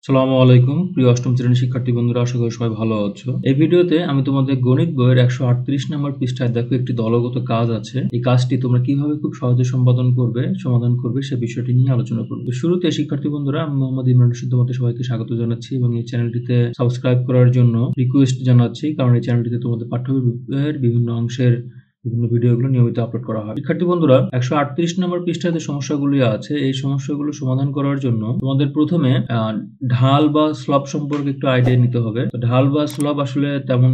আসসালামু আলাইকুম প্রিয় অষ্টম শ্রেণীর শিক্ষার্থী বন্ধুরা, আশা করি সবাই ভালো আছো। এই ভিডিওতে আমি তোমাদের গণিত বইয়ের 138 নম্বর পৃষ্ঠায় দেখো একটি দলগত কাজ আছে। এই কাজটি তোমরা কিভাবে খুব সহজে সমাধান করবে সে বিষয়টি নিয়ে আলোচনা করবে। শুরুতে শিক্ষার্থী বন্ধুরা, আমি মোহাম্মদ ইমরান রশিদ তোমাদের সবাইকে স্বাগত জানাচ্ছি এবং এই চ্যানেলটিতে সাবস্ক্রাইব করার জন্য রিকোয়েস্ট জানাচ্ছি, কারণ এই চ্যানেলটিতে তোমাদের পাঠ্যবইয়ের বিভিন্ন অংশের বিভিন্ন ভিডিওগুলো নিয়মিত আপলোড করা হয়। শিক্ষার্থী বন্ধুরা, 138 নম্বর পৃষ্ঠায় যে সমস্যাগুলি আছে এই সমস্যাগুলো সমাধান করার জন্য তোমাদের প্রথমে ঢাল বা স্লব সম্পর্কে একটু আইডিয়া নিতে হবে। তো ঢাল বা স্লব আসলে তেমন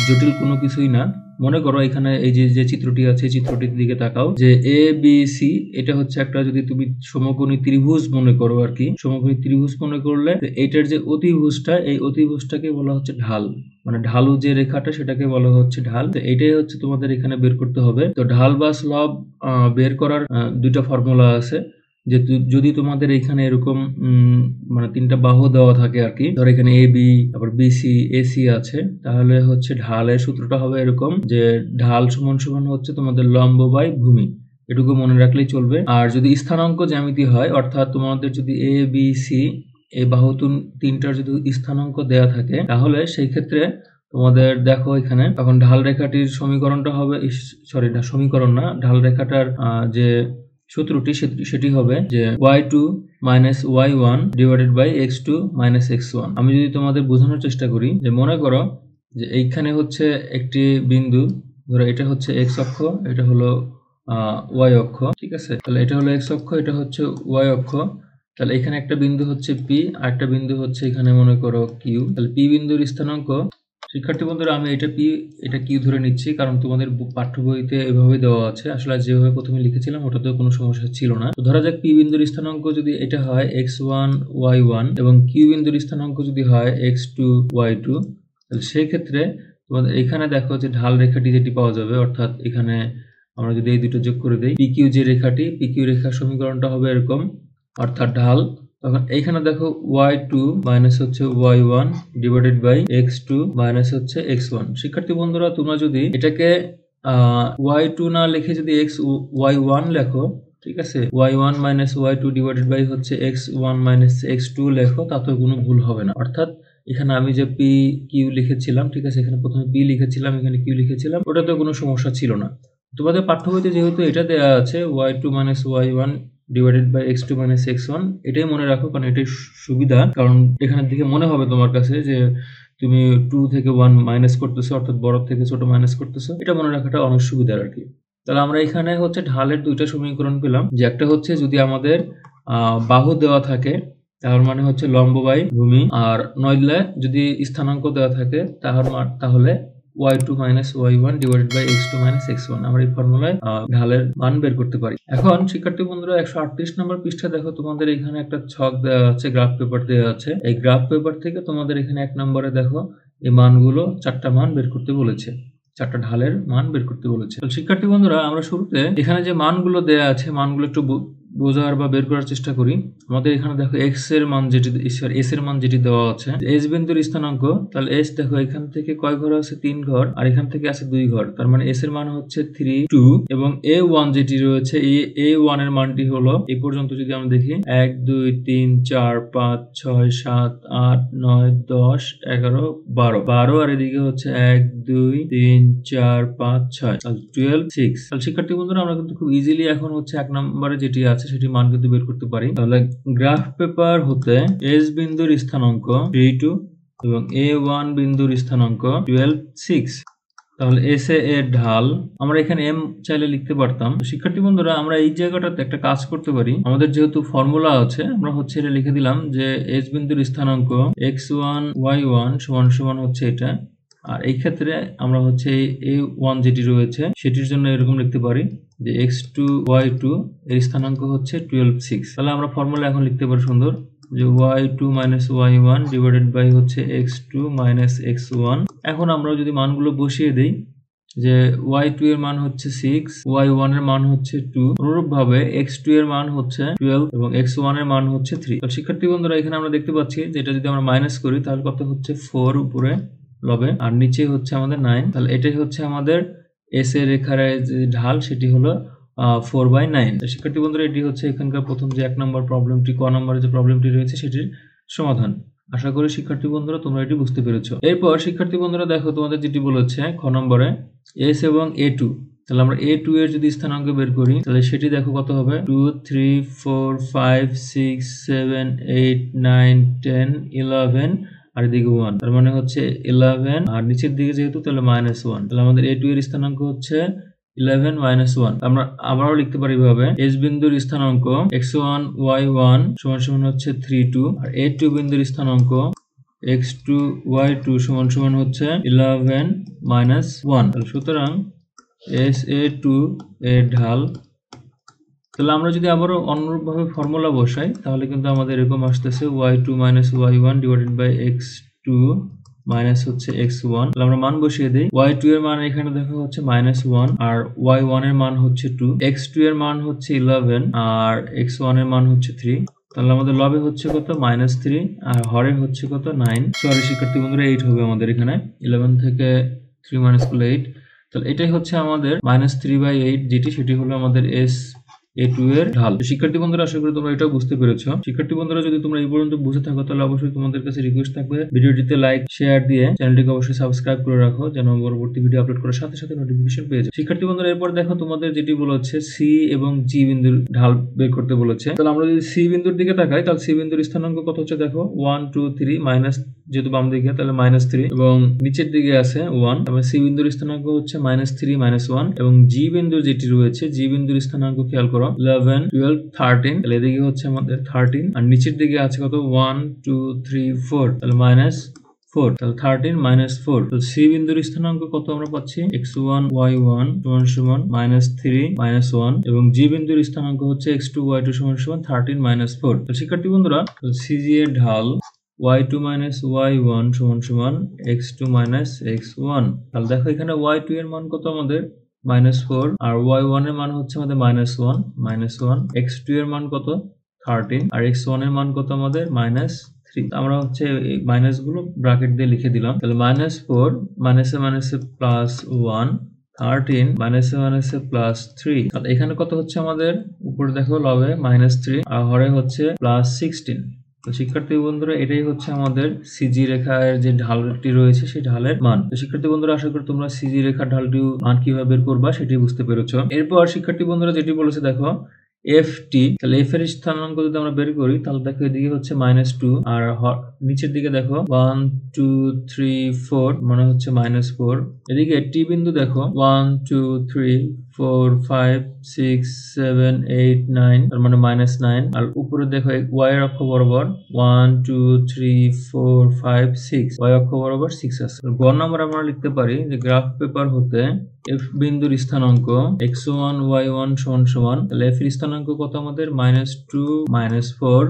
জটিল কোনো কিছুই না। মনে করো এখানে এই যে চিত্রটি আছে, চিত্রটির দিকে তাকাও, যে এ বি সি এটা হচ্ছে একটা, যদি তুমি সমকোণী ত্রিভুজ মনে করো আর কি, সমকোণী ত্রিভুজ মনে করলে এইটার যে অতিভুজটা, এই অতিভুজটাকে বলা হচ্ছে ঢাল, মানে ঢালু যে রেখাটা সেটাকে বলা হচ্ছে ঢাল। তো এটাই হচ্ছে তোমাদের এখানে বের করতে হবে। তো ঢাল বা স্লব বের করার দুইটা ফর্মুলা আছে। যে যদি তোমাদের এখানে এরকম মানে তিনটা বাহু দেওয়া থাকে আর কি, ধর এখানে এ বি, তারপর বিসি, এসি আছে, তাহলে হচ্ছে ঢালের সূত্রটা হবে এরকম যে ঢাল সমান সমান হচ্ছে তোমাদের লম্ব বাই ভূমি, এটুকু মনে রাখলেই চলবে। আর যদি স্থানাঙ্ক জ্যামিতি হয়, অর্থাৎ তোমাদের যদি এ বি সি এই বাহু তিনটার যদি স্থানাঙ্ক দেয়া থাকে, তাহলে সেই ক্ষেত্রে তোমাদের দেখো এখানে তখন ঢাল রেখাটির সমীকরণটা হবে, সরি না সমীকরণ না, ঢাল রেখাটার যে সূত্রটি সেটি হবে যে y2 minus y1 divided by x2 minus x1। আমি যদি তোমাদের বোঝানোর চেষ্টা করি, যে মনে করো যে এইখানে হচ্ছে একটি বিন্দু, ধরো এটা হচ্ছে x অক্ষ, এটা হলো y অক্ষ, ঠিক আছে। তাহলে এটা হলো x অক্ষ, এটা হচ্ছে y অক্ষ। তাহলে এখানে একটা বিন্দু হচ্ছে P আর একটা বিন্দু হচ্ছে এখানে মনে করো Q। তাহলে P বিন্দুর স্থানাঙ্ক, শিক্ষার্থী বন্ধুরা আমি এটা কিউ ধরে নিচ্ছি, কারণ তোমাদের পাঠ্য বইতে এভাবে দেওয়া আছে। আসলে যেভাবে প্রথমে লিখেছিলাম ওটাতেও কোনো সমস্যা ছিল না। তো ধরা যাক পি বিন্দুর স্থানাঙ্ক যদি এটা হয় x1 y1 এবং কিউ বিন্দুর স্থানাঙ্ক যদি হয় x2 y2, তাহলে সেই ক্ষেত্রে তোমাদের এখানে দেখো যে ঢাল রেখাটি যেটি পাওয়া যাবে, অর্থাৎ এখানে আমরা যদি এই দুটো যোগ করে দিই, পিকিউ যে রেখাটি, পিকিউ রেখার সমীকরণটা হবে এরকম, অর্থাৎ ঢাল। তখন এইখানে দেখো y2 মাইনাস হচ্ছে y1 divided by x2 minus হচ্ছে x1। শিক্ষার্থী বন্ধুরা, তোমরা যদি এটাকে y2 না লিখে যদি y1 লেখো, ঠিক আছে, y1 minus y2 divided by হচ্ছে x1 মাইনাস x2 লেখো, তাতে কোনো ভুল হবে না। অর্থাৎ এখানে আমি যে পি কিউ লিখেছিলাম, ঠিক আছে, এখানে প্রথমে পি লিখেছিলাম, এখানে কিউ লিখেছিলাম, ওটাতে কোনো সমস্যা ছিল না। তোমাদের পাঠ্য বইতে যেহেতু এটা দেওয়া আছে y2 minus y1 divided by x2 minus x1, এটাই মনে রাখো, কারণ এটাই সুবিধা। কারণ এখানের দিকে মনে হবে তোমার কাছে যে তুমি 2 থেকে 1 মাইনাস করতেছো, অর্থাৎ বড় থেকে ছোট মাইনাস করতেছো, এটা মনে রাখাটা অনেক সুবিধার আর কি। তাহলে আমরা এখানে হচ্ছে ঢালের দুইটা সমীকরণ পেলাম, যে একটা হচ্ছে যদি আমাদের বাহু দেওয়া থাকে তার মানে হচ্ছে লম্ব বাই ভূমি, আর নইলে যদি স্থানাঙ্ক দেওয়া থাকে তাহলে y2 minus y1 divided by x2 minus x1। আমরা এই ফর্মুলায় ঢালের মান বের করতে পারি। এখন শিক্ষার্থী বন্ধুরা, 138 নম্বর পৃষ্ঠা দেখো, তোমাদের এখানে একটা ছক দেওয়া আছে, গ্রাফ পেপার দেওয়া আছে। এই গ্রাফ পেপার থেকে তোমাদের এখানে 1 নম্বরে দেখো এই মানগুলো, 4টা মান বের করতে বলেছে, 4টা ঢালের মান বের করতে বলেছে। শিক্ষার্থী বন্ধুরা, আমরা শুরুতে এখানে যে মানগুলো দেওয়া আছে মানগুলো একটু বোঝার বা বের করার চেষ্টা করি। আমাদের এখানে দেখো এক্স এর মান যেটি, এস এর মান যেটি দেওয়া আছে, এস বিন্দুর স্থানাঙ্ক, তাহলে এস দেখো এখান থেকে কয় ঘর আছে, 3 ঘর, আর এখান থেকে আছে 2 ঘর, তার মানে এস এর মান হচ্ছে 3 2, এবং a1 যেটি রয়েছে, এই a1 এর মানটি হলো এই পর্যন্ত যদি আমরা দেখি 1 2 3 4 5 6 7 8 9 10 11 12, আর এদিকে হচ্ছে 1 2 3 4 5 6, তাহলে 12 6। তাহলে শিক্ষার্থী বন্ধুরা, আমরা কিন্তু খুব ইজিলি এখন হচ্ছে 1 নম্বরে যেটি আছে সেটি মান কিন্তু বের করতে পারি। তাহলে গ্রাফ পেপার হতে এস বিন্দুর স্থানাঙ্ক 3 2 এবং a1 বিন্দুর স্থানাঙ্ক 12 6। তাহলে এস এর ঢাল আমরা এখানে এম চাইলে লিখতে পারতাম। শিক্ষার্থী বন্ধুরা, আমরা এই জায়গাটাতে একটা কাজ করতে পারি। আমাদের যেহেতু ফর্মুলা আছে, আমরা হচ্ছে এটা লিখে দিলাম যে এস বিন্দুর স্থানাঙ্ক x1 y1 সমান সমান হচ্ছে এটা, আর এই ক্ষেত্রে আমরা হচ্ছে a1 যেটি রয়েছে সেটির জন্য এরকম লিখতে পারি যে x2 y2 এর স্থানাঙ্ক হচ্ছে 12 6। তাহলে আমরা ফর্মুলা এখন লিখতে পারি সুন্দর, যে y2 minus y1 divided by হচ্ছে x2 মাইনাস x1। এখন আমরা যদি মানগুলো বসিয়ে দেই, যে y2 এর মান হচ্ছে 6, y1 এর মান হচ্ছে 2, অনুরূপভাবে x2 এর মান হচ্ছে 12 এবং x1 এর মান হচ্ছে 3। তো শিক্ষার্থী বন্ধুরা, এখানে আমরা দেখতে পাচ্ছি যে এটা যদি আমরা মাইনাস করি তাহলে কত হচ্ছে 4 উপরে লবে, আর নিচে হচ্ছে আমাদের 9। তাহলে এটাই হচ্ছে আমাদের এস এর রেখার যে ঢাল, সেটি হলো 4/9। শিক্ষার্থী বন্ধুরা, এটি হচ্ছে এখানকার প্রথম যে 1 নম্বর প্রবলেমটি, ক নম্বরে যে প্রবলেমটি রয়েছে সেটির সমাধান। আশা করি শিক্ষার্থী বন্ধুরা তোমরা এটি বুঝতে পেরেছো। এরপর শিক্ষার্থী বন্ধুরা দেখো তোমাদের যেটি বলেছে খ নম্বরে s এবং a2, তাহলে আমরা a2 এর যদি স্থানাঙ্ক বের করি তাহলে সেটি দেখো কত হবে 2 3 4 5 6 7 8 9 10 11 আর এদিকে 1, তার মানে হচ্ছে 11 আর নিচের দিকে যেহেতু তাহলে -1, তাহলে আমাদের a2 এর স্থানাঙ্ক হচ্ছে 11 - 1। আমরা আবারও লিখতে পারি এভাবে s বিন্দুর স্থানাঙ্ক x1 y1 সমান সমান হচ্ছে 3 2 আর a2 বিন্দুর স্থানাঙ্ক x2 y2 সমান সমান হচ্ছে 11 - 1। তাহলে সুতরাং SA2 এর ঢাল, তাহলে আমরা যদি আবারও অনুরূপভাবে ফর্মুলা বসাই তাহলে কিন্তু আমাদের এরকম আসতেছে y2 - y1 divided by x2 minus হচ্ছে x1। তাহলে আমরা মান বসিয়ে দেই। y2 এর মান এখানে দেখা হচ্ছে -1 আর y1 এর মান হচ্ছে 2, x2 এর মান হচ্ছে 11 আর x1 এর মান হচ্ছে 3। তাহলে আমাদের লবে হচ্ছে কত -3 আর হরে হচ্ছে কত 9, সরি শিক্ষার্থী বন্ধুরা 8 হবে আমাদের এখানে, 11 থেকে 3 মাইনাস করলে 8। তাহলে এটাই হচ্ছে আমাদের -3/8 যেটি, সেটি হলো আমাদের SA2 এর ঢাল। শিক্ষার্থী বন্ধুরা আশা করি তোমরা এটাও বুঝতে পেরেছো। শিক্ষার্থী বন্ধুরা যদি তোমরা এই পর্যন্ত বুঝে থাকো তাহলে অবশ্যই তোমাদের কাছে রিকোয়েস্ট থাকবে ভিডিওটিতে লাইক শেয়ার দিয়ে চ্যানেলটিকে অবশ্যই সাবস্ক্রাইব করে রাখো যেন পরবর্তী ভিডিও আপলোড করার সাথে সাথে নোটিফিকেশন পেয়ে যাও। শিক্ষার্থী বন্ধুরা এরপর দেখো তোমাদের যেটি বলেছে সি এবং জি বিন্দুর ঢাল বের করতে বলেছে। তাহলে আমরা যদি সি বিন্দুর দিকে তাকাই তাহলে সি বিন্দুর স্থানাঙ্ক কত হচ্ছে দেখো 1 2 3 মাইনাস, যেহেতু বাম দিকে তাহলে -3 এবং নিচের দিকে আছে 1, তাহলে সি বিন্দুর স্থানাঙ্ক হচ্ছে -3 -1 এবং জি বিন্দু যেটি রয়েছে জি বিন্দুর স্থানাঙ্ক খেয়াল করো 11 12 13, তাহলে এদিকে হচ্ছে আমাদের 13 আর নিচের দিকে আছে কত 1 2 3 4, তাহলে -4, তাহলে 13 -4। তো সি বিন্দুর স্থানাঙ্ক কত আমরা পাচ্ছি x1 y1 সমান -3 -1 এবং জি বিন্দুর স্থানাঙ্ক হচ্ছে x2 y2 সমান 13 -4। তো শিক্ষার্থী বন্ধুরা সিজি এর ঢাল y2 - y1 সমান x2 - x1। তাহলে দেখো এখানে y2 এর মান কত আমাদের -4 আর y1 এর মান হচ্ছে আমাদের -1, x2 এর মান কত 13 আর x1 এর মান কত আমাদের -3। আমরা হচ্ছে এই মাইনাস গুলো ব্র্যাকেট দিয়ে লিখে দিলাম। তাহলে -4 মাইনাসে +1 13 মাইনাসে +3, তাহলে এখানে কত হচ্ছে আমাদের উপরে দেখো লবে -3 আর হরে হচ্ছে +16। তো শিক্ষার্থী বন্ধুরা এটাই হচ্ছে আমাদের সিজি রেখার যে ঢালটি রয়েছে সেই ঢালের মান। তো শিক্ষার্থী বন্ধুরা আশা করি তোমরা সিজি রেখার ঢালটি মান কিভাবে বের করবা সেটি বুঝতে পেরেছো। এরপর শিক্ষার্থী বন্ধুরা যেটি বলেছে দেখো এফটি, তাহলে এফ এর স্থানাঙ্ক যদি আমরা বের করি তাহলে দেখো এদিকে হচ্ছে -2 আর নিচের দিকে দেখো 1 2 3 4 মানে হচ্ছে -4, এদিকে টি বিন্দু দেখো 1 2 3 4 5 6 7 8 9 তার মানে -9 আর উপরে দেখো y এর অক্ষ বরাবর 1 2 3 4 5 6 y অক্ষ বরাবর 6 আছে। গ নাম্বার আমরা লিখতে পারি যে গ্রাফ পেপার হতে এফ বিন্দুর স্থানাঙ্ক x1 y1 সমান, তাহলে এফ এর স্থানাঙ্ক কত আমাদের -2 -4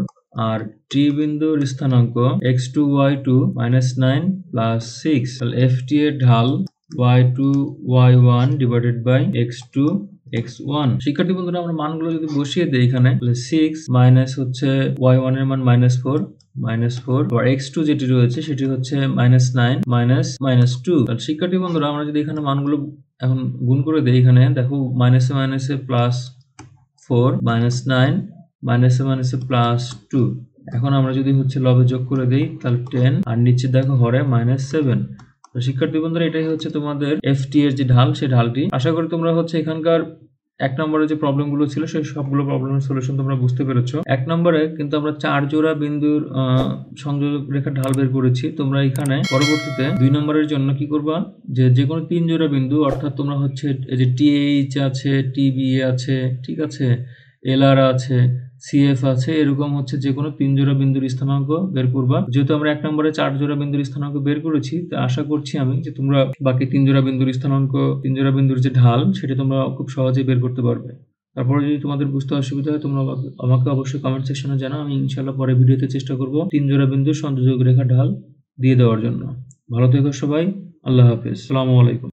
আর টি বিন্দুর স্থানাঙ্ক x2 y2 -9 +6, তাহলে ft এর ঢাল y2 y1 divided by x2 x1। শিক্ষার্থী বন্ধুরা আমরা মানগুলো যদি বসিয়ে দেই এখানে তাহলে 6 মাইনাস হচ্ছে y1 এর মান -4 আর x2 যেটি রয়েছে সেটি হচ্ছে -9 -2। তাহলে শিক্ষার্থী বন্ধুরা আমরা যদি এখানে মানগুলো এখন গুণ করে দেই, এখানে দেখো মাইনাসে +4 -9 মাইনাসে +2। এখন আমরা যদি হচ্ছে লবে যোগ করে দেই তাহলে 10 আর নিচে দেখো হরে -7। তো শিক্ষার্থী বন্ধুরা এটাই হচ্ছে তোমাদের এফটি এর যে ঢাল সেই ঢালটি। আশা করি তোমরা হচ্ছে এখানকার 1 নম্বরে যে প্রবলেমগুলো ছিল সেই সবগুলো প্রবলেমের সলিউশন তোমরা বুঝতে পেরেছো। 1 নম্বরে কিন্তু আমরা 4 জোড়া বিন্দুর সংযোগ রেখার ঢাল বের করেছি। তোমরা এখানে পরবর্তীতে 2 নম্বরের জন্য কি করবা যে কোনো 3 জোড়া বিন্দু, অর্থাৎ তোমরা হচ্ছে এই যে টিএইচ আছে, টিবিএ আছে, ঠিক আছে, এলআর আছে, সিএফ আছে, এরকম হচ্ছে যে কোনো 3 জোড়া বিন্দুর স্থানাঙ্ক বের করবা। যেহেতু আমরা 1 নম্বরে 4 জোড়া বিন্দুর স্থানাঙ্ক বের করেছি, তো আশা করছি আমি যে তোমরা বাকি 3 জোড়া বিন্দুর স্থানাঙ্ক, 3 জোড়া বিন্দুর যে ঢাল সেটা তোমরা খুব সহজেই বের করতে পারবে। তারপরে যদি তোমাদের বুঝতে অসুবিধা হয় তোমরা আমাকে অবশ্যই কমেন্ট সেকশনে জানাও, আমি ইনশাআল্লাহ পরের ভিডিওতে চেষ্টা করব 3 জোড়া বিন্দুর সংযোগ রেখা ঢাল দিয়ে দেওয়ার জন্য। ভালো থেকো সবাই, আল্লাহ হাফেজ, আসসালামু আলাইকুম।